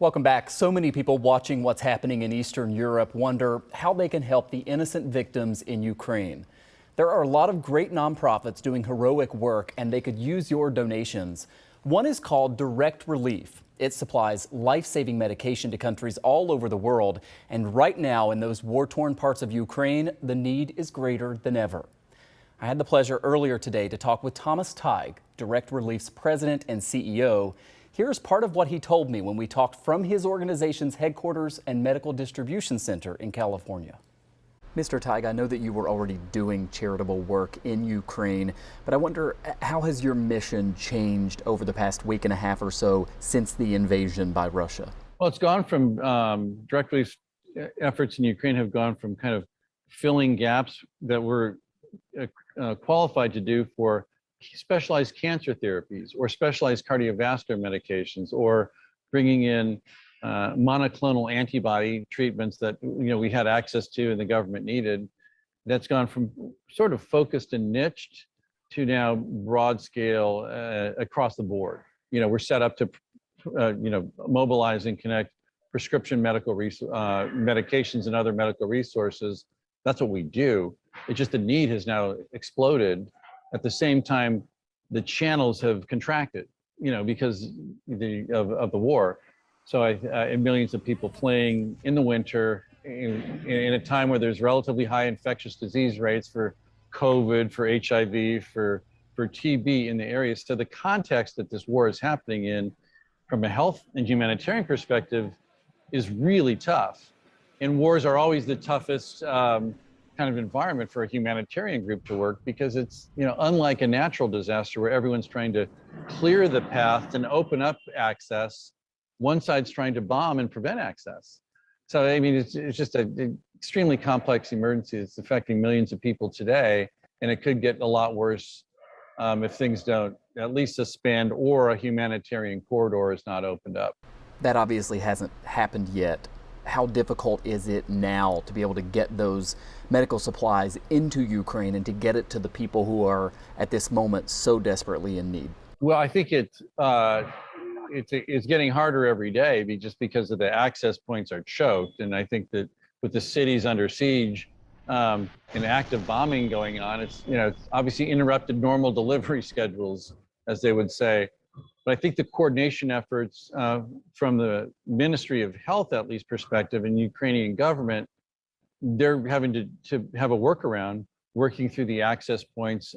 Welcome back. So many people watching what's happening in Eastern Europe wonder how they can help the innocent victims in Ukraine. There are a lot of great nonprofits doing heroic work, and they could use your donations. One is called Direct Relief. It supplies life-saving medication to countries all over the world. And right now, in those war-torn parts of Ukraine, the need is greater than ever. I had the pleasure earlier today to talk with Thomas Tighe, Direct Relief's president and CEO. Here's part of what he told me when we talked from his organization's headquarters and medical distribution center in California. Mr. Tighe, I know that you were already doing charitable work in Ukraine, but I wonder, how has your mission changed over the past week and a half or so since the invasion by Russia? Well, it's gone from direct relief efforts in Ukraine have gone from kind of filling gaps that we're qualified to do for specialized cancer therapies or specialized cardiovascular medications, or bringing in monoclonal antibody treatments that we had access to and the government needed. That's gone from sort of focused and niched to now broad scale across the board. We're set up to mobilize and connect prescription medical medications and other medical resources. That's what we do. It's just the need has now exploded. At the same time, the channels have contracted, because of the war. So millions of people fleeing in the winter, in a time where there's relatively high infectious disease rates for COVID, for HIV, for TB in the area. So the context that this war is happening in, from a health and humanitarian perspective, is really tough. And wars are always the toughest kind of environment for a humanitarian group to work, because it's, unlike a natural disaster where everyone's trying to clear the path and open up access, one side's trying to bomb and prevent access. So, it's just an extremely complex emergency that's affecting millions of people today, and it could get a lot worse if things don't at least suspend or a humanitarian corridor is not opened up. That obviously hasn't happened yet. How difficult is it now to be able to get those medical supplies into Ukraine and to get it to the people who are at this moment so desperately in need? Well, I think it's getting harder every day, just because of the access points are choked. And I think that with the cities under siege and active bombing going on, it's obviously interrupted normal delivery schedules, as they would say. But I think the coordination efforts from the Ministry of Health, at least perspective, and Ukrainian government, they're having to have a workaround, working through the access points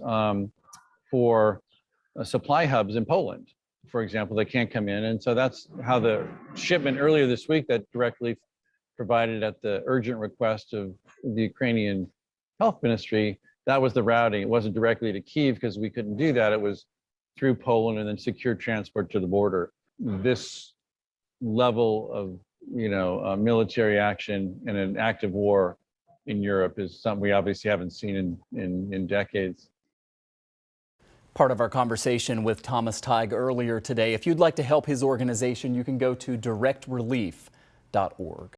for supply hubs in Poland, for example, that can't come in. And so that's how the shipment earlier this week that directly provided at the urgent request of the Ukrainian Health Ministry, that was the routing. It wasn't directly to Kyiv because we couldn't do that. It was through Poland and then secure transport to the border. This level of military action in an active war in Europe is something we obviously haven't seen in decades. Part of our conversation with Thomas Tighe earlier today. If you'd like to help his organization, you can go to directrelief.org.